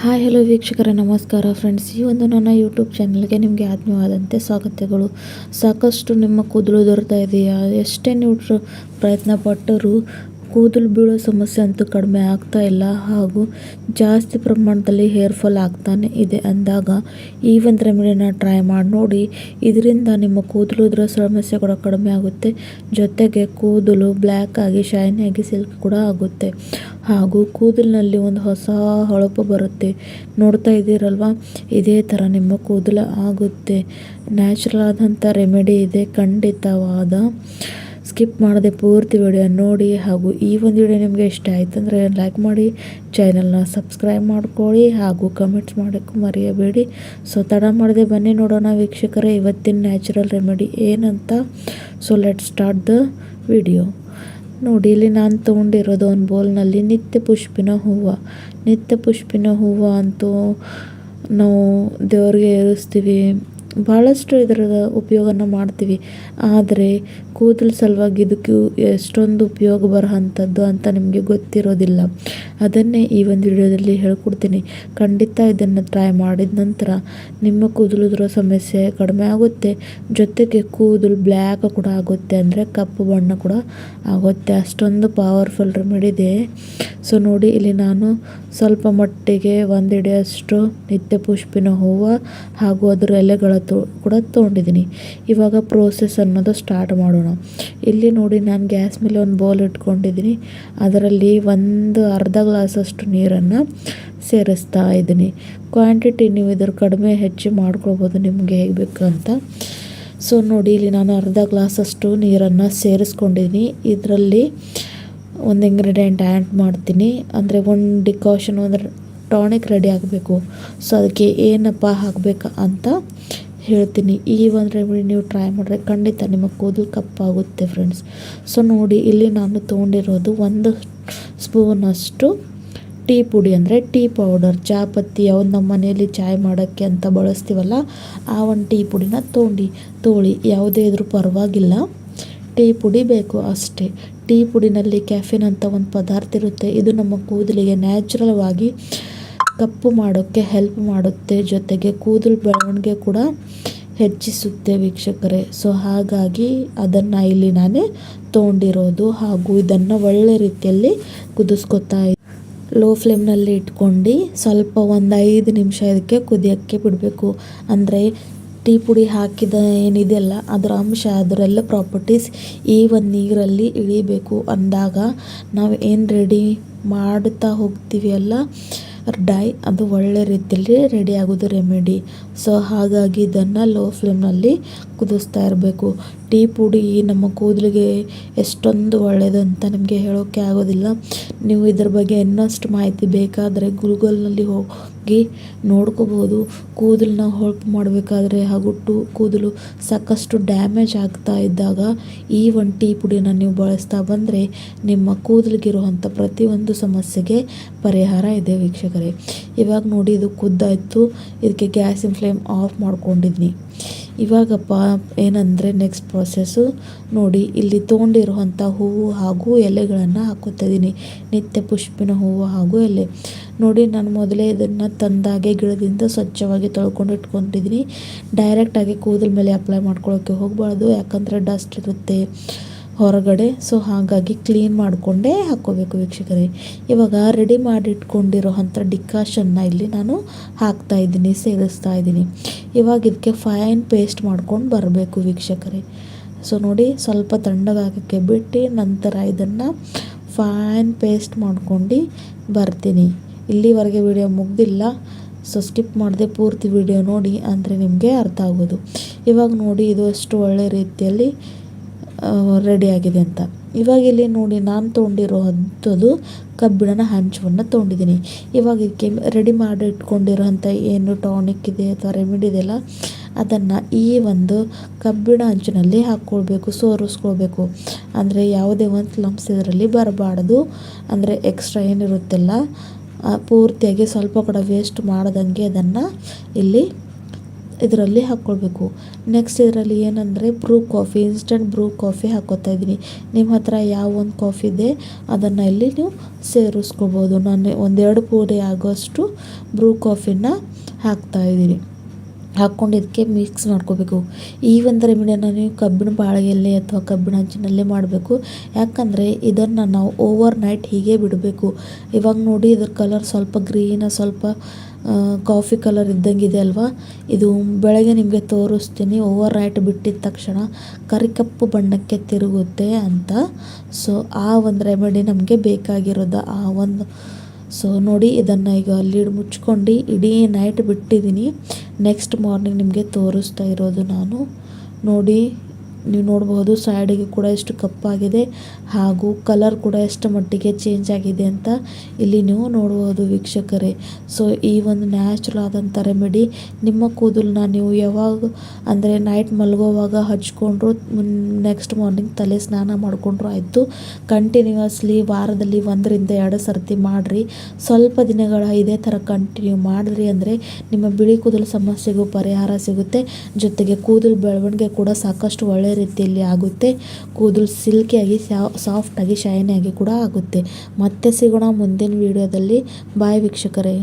Hi hello ವೀಕ್ಷಕರೇ, ನಮಸ್ಕಾರ friends. ಈ ಒಂದು ನನ್ನ ಯೂಟ್ಯೂಬ್ ಚಾನಲ್ಗೆ ನಿಮಗೆ ಆತ್ಮೀಯವಾದಂತೆ ಸ್ವಾಗತಗಳು. ಸಾಕಷ್ಟು ನಿಮ್ಮ ಕೂದಲು ಉದುರ್ತಾ ಇದೆಯಾ? ಎಷ್ಟೇ ನೀವು ಪ್ರಯತ್ನ ಪಟ್ಟರೂ ಕೂದಲು ಬೀಳೋ ಸಮಸ್ಯೆ ಅಂತೂ ಕಡಿಮೆ ಆಗ್ತಾ ಇಲ್ಲ, ಹಾಗೂ ಜಾಸ್ತಿ ಪ್ರಮಾಣದಲ್ಲಿ ಹೇರ್ ಫಾಲ್ ಆಗ್ತಾನೆ ಇದೆ ಅಂದಾಗ ಈ ಒಂದು ರೆಮಿಡಿನ ಟ್ರೈ ಮಾಡಿ ನೋಡಿ. ಇದರಿಂದ ನಿಮ್ಮ ಕೂದಲು ಉದುರೋ ಸಮಸ್ಯೆ ಕೂಡ ಕಡಿಮೆ ಆಗುತ್ತೆ, ಜೊತೆಗೆ ಕೂದಲು ಬ್ಲ್ಯಾಕ್ ಆಗಿ ಶೈನಿಯಾಗಿ ಸಿಲ್ಕ್ ಕೂಡ ಆಗುತ್ತೆ, ಹಾಗೂ ಕೂದಲಿನಲ್ಲಿ ಒಂದು ಹೊಸ ಹೊಳಪು ಬರುತ್ತೆ. ನೋಡ್ತಾ ಇದ್ದೀರಲ್ವಾ, ಇದೇ ಥರ ನಿಮ್ಮ ಕೂದಲು ಆಗುತ್ತೆ. ನ್ಯಾಚುರಲ್ ಆದಂಥ ರೆಮಿಡಿ ಇದೆ, ಖಂಡಿತವಾದ ಸ್ಕಿಪ್ ಮಾಡದೆ ಪೂರ್ತಿ ವಿಡಿಯೋ ನೋಡಿ. ಹಾಗೂ ಈ ಒಂದು ವಿಡಿಯೋ ನಿಮಗೆ ಇಷ್ಟ ಆಯಿತು ಅಂದರೆ ಲೈಕ್ ಮಾಡಿ, ಚಾನಲ್ನ ಸಬ್ಸ್ಕ್ರೈಬ್ ಮಾಡ್ಕೊಳ್ಳಿ, ಹಾಗೂ ಕಮೆಂಟ್ಸ್ ಮಾಡೋಕ್ಕೂ ಮರೆಯಬೇಡಿ. ಸೊ ತಡ ಮಾಡದೆ ಬನ್ನಿ ನೋಡೋಣ ವೀಕ್ಷಕರೇ ಇವತ್ತಿನ ನ್ಯಾಚುರಲ್ ರೆಮಿಡಿ ಏನಂತ. So let start the video. ನೋಡಿ, ಇಲ್ಲಿ ನಾನು ತೊಗೊಂಡಿರೋದು ಒಂದು ಬೌಲ್ನಲ್ಲಿ ನಿತ್ಯ ಪುಷ್ಪಿನ ಹೂವು ಅಂತೂ ನಾವು ದೇವರಿಗೆ ಏರಿಸ್ತೀವಿ, ಭಾಳಷ್ಟು ಇದರ ಉಪಯೋಗನ ಮಾಡ್ತೀವಿ. ಆದರೆ ಕೂದಲು ಸಲುವಾಗಿ ಇದಕ್ಕೆ ಎಷ್ಟೊಂದು ಉಪಯೋಗ ಬರೋಂಥದ್ದು ಅಂತ ನಿಮಗೆ ಗೊತ್ತಿರೋದಿಲ್ಲ. ಅದನ್ನೇ ಈ ಒಂದು ವಿಡಿಯೋದಲ್ಲಿ ಹೇಳ್ಕೊಡ್ತೀನಿ. ಖಂಡಿತ ಇದನ್ನು ಟ್ರೈ ಮಾಡಿದ ನಂತರ ನಿಮ್ಮ ಕೂದಲು ಉದುರೋ ಸಮಸ್ಯೆ ಕಡಿಮೆ ಆಗುತ್ತೆ, ಜೊತೆಗೆ ಕೂದಲು ಬ್ಲ್ಯಾಕ್ ಕೂಡ ಆಗುತ್ತೆ, ಅಂದರೆ ಕಪ್ಪು ಬಣ್ಣ ಕೂಡ ಆಗುತ್ತೆ. ಅಷ್ಟೊಂದು ಪವರ್ಫುಲ್ ರೆಮಿಡಿ ಇದೆ. ಸೊ ನೋಡಿ, ಇಲ್ಲಿ ನಾನು ಸ್ವಲ್ಪ ಮಟ್ಟಿಗೆ ಒಂದು ಹಿಡಿಯಷ್ಟು ನಿತ್ಯ ಪುಷ್ಪಿನ ಹೂವು ಹಾಗೂ ಅದರ ಎಲೆಗಳ ಕೂಡ ತೊಗೊಂಡಿದ್ದೀನಿ. ಇವಾಗ ಪ್ರೋಸೆಸ್ ಅನ್ನೋದು ಸ್ಟಾರ್ಟ್ ಮಾಡೋಣ. ಇಲ್ಲಿ ನೋಡಿ, ನಾನು ಗ್ಯಾಸ್ ಮೇಲೆ ಒಂದು ಬೌಲ್ ಇಟ್ಕೊಂಡಿದ್ದೀನಿ, ಅದರಲ್ಲಿ ಅರ್ಧ ಗ್ಲಾಸಷ್ಟು ನೀರನ್ನು ಸೇರಿಸ್ತಾ ಇದ್ದೀನಿ. ಕ್ವಾಂಟಿಟಿ ನೀವು ಇದ್ರ ಕಡಿಮೆ ಹೆಚ್ಚು ಮಾಡ್ಕೊಳ್ಬೋದು, ನಿಮಗೆ ಹೇಗೆ ಬೇಕು ಅಂತ. ಸೊ ನೋಡಿ, ಇಲ್ಲಿ ನಾನು ಅರ್ಧ ಗ್ಲಾಸಷ್ಟು ನೀರನ್ನು ಸೇರಿಸ್ಕೊಂಡಿದ್ದೀನಿ. ಇದರಲ್ಲಿ ಒಂದು ಇಂಗ್ರೀಡಿಯೆಂಟ್ ಆ್ಯಡ್ ಮಾಡ್ತೀನಿ, ಅಂದರೆ ಒಂದು ಡಿಕಾಷನ್, ಒಂದು ಟಾನಿಕ್ ರೆಡಿ ಆಗಬೇಕು. ಸೊ ಅದಕ್ಕೆ ಏನಪ್ಪ ಹಾಕಬೇಕು ಅಂತ ಹೇಳ್ತೀನಿ. ಈ ಒಂದು ರೆಮಿಡಿ ನೀವು ಟ್ರೈ ಮಾಡಿದ್ರೆ ಖಂಡಿತ ನಿಮ್ಮ ಕೂದಲು ಕಪ್ಪಾಗುತ್ತೆ ಫ್ರೆಂಡ್ಸ್. ಸೊ ನೋಡಿ, ಇಲ್ಲಿ ನಾನು ತೊಗೊಂಡಿರೋದು 1 ಸ್ಪೂನಷ್ಟು ಟೀ ಪುಡಿ, ಅಂದರೆ ಟೀ ಪೌಡರ್, ಚಹಾ ಪತ್ತಿ, ಯಾವ್ದು ನಮ್ಮ ಮನೆಯಲ್ಲಿ ಚಾಯ್ ಮಾಡೋಕ್ಕೆ ಅಂತ ಬಳಸ್ತೀವಲ್ಲ ಆ ಒಂದು ಟೀ ಪುಡಿನ ತೊಗೊಳ್ಳಿ. ಯಾವುದೇ ಇದ್ರೂ ಪರವಾಗಿಲ್ಲ, ಟೀ ಪುಡಿ ಬೇಕು ಅಷ್ಟೇ. ಟೀ ಪುಡಿನಲ್ಲಿ ಕ್ಯಾಫಿನ್ ಅಂತ ಒಂದು ಪದಾರ್ಥ ಇರುತ್ತೆ, ಇದು ನಮ್ಮ ಕೂದಲಿಗೆ ನ್ಯಾಚುರಲ್ವಾಗಿ ಕಪ್ಪು ಮಾಡೋಕ್ಕೆ ಹೆಲ್ಪ್ ಮಾಡುತ್ತೆ, ಜೊತೆಗೆ ಕೂದಲು ಬೆಳವಣಿಗೆ ಕೂಡ ಹೆಚ್ಚಿಸುತ್ತೆ ವೀಕ್ಷಕರೇ. ಸೊ ಹಾಗಾಗಿ ಅದನ್ನು ಇಲ್ಲಿ ನಾನೇ ತೊಗೊಂಡಿರೋದು, ಹಾಗೂ ಇದನ್ನು ಒಳ್ಳೆ ರೀತಿಯಲ್ಲಿ ಕುದಿಸ್ಕೊತಾ ಲೋ ಫ್ಲೇಮ್ನಲ್ಲಿ ಇಟ್ಕೊಂಡು ಸ್ವಲ್ಪ ಒಂದು 5 ನಿಮಿಷ ಇದಕ್ಕೆ ಕುದಿಯೋಕ್ಕೆ ಬಿಡಬೇಕು. ಅಂದರೆ ಟೀ ಪುಡಿ ಹಾಕಿದ ಏನಿದೆಯಲ್ಲ ಅದರ ಅಂಶ, ಅದರೆಲ್ಲ ಪ್ರಾಪರ್ಟೀಸ್ ಈ ಒಂದು ನೀರಲ್ಲಿ ಇಳಿಬೇಕು. ಅಂದಾಗ ನಾವು ಏನು ರೆಡಿ ಮಾಡುತ್ತಾ ಹೋಗ್ತೀವಿ ಅಲ್ಲ ಡೈ, ಅದು ಒಳ್ಳೆ ರೀತಿಯಲ್ಲಿ ರೆಡಿ ಆಗೋದು ರೆಮಿಡಿ. ಸೊ ಹಾಗಾಗಿ ಇದನ್ನು ಲೋ ಫ್ಲೇಮ್ನಲ್ಲಿ ಕುದಿಸ್ತಾ ಇರಬೇಕು. ಟೀ ಪುಡಿ ನಮ್ಮ ಕೂದಲಿಗೆ ಎಷ್ಟೊಂದು ಒಳ್ಳೆಯದು ಅಂತ ನಿಮಗೆ ಹೇಳೋಕ್ಕೆ ಆಗೋದಿಲ್ಲ. ನೀವು ಇದ್ರ ಬಗ್ಗೆ ಇನ್ನಷ್ಟು ಮಾಹಿತಿ ಬೇಕಾದರೆ ಗೂಗಲ್ನಲ್ಲಿ ಹೋಗಿ ನೋಡ್ಕೋಬೋದು. ಕೂದಲನ್ನ ಹೊಳಪು ಮಾಡಬೇಕಾದ್ರೆ ಹಾಗೂ ಕೂದಲು ಸಾಕಷ್ಟು ಡ್ಯಾಮೇಜ್ ಆಗ್ತಾ ಇದ್ದಾಗ ಈ ಒಂದು ಟೀ ಪುಡಿನ ನೀವು ಬಳಸ್ತಾ ಬಂದರೆ ನಿಮ್ಮ ಕೂದಲಿಗಿರುವಂಥ ಪ್ರತಿಯೊಂದು ಸಮಸ್ಯೆಗೆ ಪರಿಹಾರ ಇದೆ ವೀಕ್ಷಕರೇ. ಇವಾಗ ನೋಡಿ, ಇದು ಕುದ್ದಾಯಿತು, ಇದಕ್ಕೆ ಗ್ಯಾಸಿನ ಫ್ಲೇಮ್ ಆಫ್ ಮಾಡ್ಕೊಂಡಿದ್ನಿ. ಇವಾಗಪ್ಪ ಏನಂದರೆ ನೆಕ್ಸ್ಟ್ ಪ್ರೊಸೆಸ್ಸು ನೋಡಿ, ಇಲ್ಲಿ ತೊಗೊಂಡಿರುವಂಥ ಹೂವು ಹಾಗೂ ಎಲೆಗಳನ್ನು ಹಾಕೋತಾ ಇದ್ದೀನಿ. ನಿತ್ಯ ಪುಷ್ಪಿನ ಹೂವು ಹಾಗೂ ಎಲೆ ನೋಡಿ, ನಾನು ಮೊದಲೇ ಇದನ್ನು ತಂದಾಗೆ ಗಿಡದಿಂದ ಸ್ವಚ್ಛವಾಗಿ ತೊಳ್ಕೊಂಡು ಇಟ್ಕೊಂಡಿದ್ದೀನಿ. ಡೈರೆಕ್ಟಾಗಿ ಕೂದಲ ಮೇಲೆ ಅಪ್ಲೈ ಮಾಡ್ಕೊಳ್ಳೋಕ್ಕೆ ಹೋಗಬಾರ್ದು, ಯಾಕಂದರೆ ಡಸ್ಟ್ ಇರುತ್ತೆ ಹೊರಗಡೆ. ಸೊ ಹಾಗಾಗಿ ಕ್ಲೀನ್ ಮಾಡಿಕೊಂಡೇ ಹಾಕ್ಕೋಬೇಕು ವೀಕ್ಷಕರೇ. ಇವಾಗ ರೆಡಿ ಮಾಡಿ ಇಟ್ಕೊಂಡಿರೋ ಅಂಥ ಡಿಕಾಷನ್ನ ಇಲ್ಲಿ ನಾನು ಸೇರಿಸ್ತಾ ಇದ್ದೀನಿ. ಇವಾಗ ಇದಕ್ಕೆ ಫೈನ್ ಪೇಸ್ಟ್ ಮಾಡ್ಕೊಂಡು ಬರಬೇಕು ವೀಕ್ಷಕರೇ. ಸೊ ನೋಡಿ, ಸ್ವಲ್ಪ ತಣ್ಣಗಾಗೋಕ್ಕೆ ಬಿಟ್ಟು ನಂತರ ಇದನ್ನು ಫೈನ್ ಪೇಸ್ಟ್ ಮಾಡ್ಕೊಂಡು ಬರ್ತೀನಿ. ಇಲ್ಲಿವರೆಗೆ ವಿಡಿಯೋ ಮುಗ್ದಿಲ್ಲ, ಸೊ ಸ್ಕಿಪ್ ಮಾಡದೆ ಪೂರ್ತಿ ವಿಡಿಯೋ ನೋಡಿ, ಅಂದರೆ ನಿಮಗೆ ಅರ್ಥ ಆಗೋದು. ಇವಾಗ ನೋಡಿ, ಇದು ಎಷ್ಟು ಒಳ್ಳೆ ರೀತಿಯಲ್ಲಿ ರೆಡಿಯಾಗಿದೆ ಅಂತ. ಇವಾಗ ಇಲ್ಲಿ ನೋಡಿ, ನಾನು ತೊಗೊಂಡಿರೋ ಅಂಥದ್ದು ಕಬ್ಬಿಣದ ಹಂಚವನ್ನು ತೊಗೊಂಡಿದ್ದೀನಿ. ಇವಾಗ ಇದಕ್ಕೆ ರೆಡಿ ಮಾಡಿ ಇಟ್ಕೊಂಡಿರೋ ಅಂಥ ಏನು ಟಾನಿಕ್ ಇದೆ ಅಥವಾ ರೆಮಿಡಿ ಇದೆಯಲ್ಲ ಅದನ್ನು ಈ ಒಂದು ಕಬ್ಬಿಣ ಹಂಚಿನಲ್ಲಿ ಹಾಕ್ಕೊಳ್ಬೇಕು, ಸೋರಿಸ್ಕೊಳ್ಬೇಕು. ಅಂದರೆ ಯಾವುದೇ ಒಂದು ಲಂಪ್ಸ್ ಇದರಲ್ಲಿ ಬರಬಾರ್ದು, ಅಂದರೆ ಎಕ್ಸ್ಟ್ರಾ ಏನಿರುತ್ತೆಲ್ಲ ಪೂರ್ತಿಯಾಗಿ ಸ್ವಲ್ಪ ಕೂಡ ವೇಸ್ಟ್ ಮಾಡದಂಗೆ ಅದನ್ನು ಇಲ್ಲಿ ಇದರಲ್ಲಿ ಹಾಕ್ಕೊಳ್ಬೇಕು. ನೆಕ್ಸ್ಟ್ ಇದರಲ್ಲಿ ಏನಂದರೆ Bru coffee, instant Bru coffee ಹಾಕ್ಕೋತಾ ಇದ್ದೀನಿ. ನಿಮ್ಮ ಹತ್ರ ಯಾವ ಒಂದು ಕಾಫಿ ಇದೆ ಅದನ್ನು ಇಲ್ಲಿ ನೀವು ಸೇರಿಸ್ಕೊಬೋದು. ನಾನು 1-2 ಪೂರಿ ಆಗೋಷ್ಟು ಬ್ರೂ ಕಾಫಿನ ಹಾಕ್ತಾಯಿದ್ದೀನಿ. ಹಾಕ್ಕೊಂಡು ಇದಕ್ಕೆ ಮಿಕ್ಸ್ ಮಾಡ್ಕೋಬೇಕು. ಈ ಒಂದು ರೆಮಿಡಿಯನ್ನು ನೀವು ಕಬ್ಬಿಣ ಬಾಳಿಗೆಯಲ್ಲಿ ಅಥವಾ ಕಬ್ಬಿಣ ಹಂಚಿನಲ್ಲೇ ಮಾಡಬೇಕು. ಯಾಕಂದರೆ ಇದನ್ನು ನಾವು ಓವರ್ ನೈಟ್ ಹೀಗೆ ಬಿಡಬೇಕು. ಇವಾಗ ನೋಡಿ ಇದ್ರ ಕಲರ್ ಸ್ವಲ್ಪ ಗ್ರೀನ, ಸ್ವಲ್ಪ ಕಾಫಿ ಕಲರ್ ಇದ್ದಂಗಿದೆ ಅಲ್ವಾ. ಇದು ಬೆಳಗ್ಗೆ ನಿಮಗೆ ತೋರಿಸ್ತೀನಿ. ಓವರ್ ನೈಟ್ ಬಿಟ್ಟಿದ ತಕ್ಷಣ ಕರಿಕಪ್ಪು ಬಣ್ಣಕ್ಕೆ ತಿರುಗುತ್ತೆ ಅಂತ. ಸೊ ಆ ಒಂದು ರೆಮಿಡಿ ನಮಗೆ ಬೇಕಾಗಿರೋದು ಆ ಒಂದು. ಸೊ ನೋಡಿ ಇದನ್ನು ಈಗ ಲೀಡ್ ಮುಚ್ಕೊಂಡು ಇಡೀ ನೈಟ್ ಬಿಟ್ಟಿದ್ದೀನಿ. ನೆಕ್ಸ್ಟ್ ಮಾರ್ನಿಂಗ್ ನಿಮಗೆ ತೋರಿಸ್ತಾ ಇರೋದು ನಾನು. ನೋಡಿ ನೀವು ನೋಡ್ಬೋದು ಸೈಡಿಗೆ ಕೂಡ ಎಷ್ಟು ಕಪ್ಪಾಗಿದೆ ಹಾಗೂ ಕಲರ್ ಕೂಡ ಎಷ್ಟು ಮಟ್ಟಿಗೆ ಚೇಂಜ್ ಆಗಿದೆ ಅಂತ ಇಲ್ಲಿ ನೀವು ನೋಡ್ಬೋದು ವೀಕ್ಷಕರೇ. ಸೊ ಈ ಒಂದು ನ್ಯಾಚುರಲ್ ಆದಂಥ ರೆಮಿಡಿ ನಿಮ್ಮ ಕೂದಲನ್ನ ನೀವು ಯಾವಾಗ ಅಂದರೆ ನೈಟ್ ಮಲಗೋವಾಗ ಹಚ್ಕೊಂಡ್ರು, ನೆಕ್ಸ್ಟ್ ಮಾರ್ನಿಂಗ್ ತಲೆ ಸ್ನಾನ ಮಾಡಿಕೊಂಡ್ರು ಆಯಿತು. ಕಂಟಿನ್ಯೂಸ್ಲಿ ವಾರದಲ್ಲಿ 1-2 ಸರ್ತಿ ಮಾಡಿರಿ. ಸ್ವಲ್ಪ ದಿನಗಳ ಇದೇ ಥರ ಕಂಟಿನ್ಯೂ ಮಾಡಿದ್ರಿ ಅಂದರೆ ನಿಮ್ಮ ಬಿಳಿ ಕೂದಲು ಸಮಸ್ಯೆಗೂ ಪರಿಹಾರ ಸಿಗುತ್ತೆ. ಜೊತೆಗೆ ಕೂದಲು ಬೆಳವಣಿಗೆ ಕೂಡ ಸಾಕಷ್ಟು ಒಳ್ಳೆಯ ರೀತಿಯಲ್ಲಿ ಆಗುತ್ತೆ. ಕೂದಲು ಸಿಲ್ಕಿಯಾಗಿ ಸಾಫ್ಟಾಗಿ ಶೈನಿಯಾಗಿ ಕೂಡ ಆಗುತ್ತೆ. ಮತ್ತೆ ಸಿಗೋಣ ಮುಂದಿನ ವಿಡಿಯೋದಲ್ಲಿ. ಬಾಯ್ ವೀಕ್ಷಕರೇ.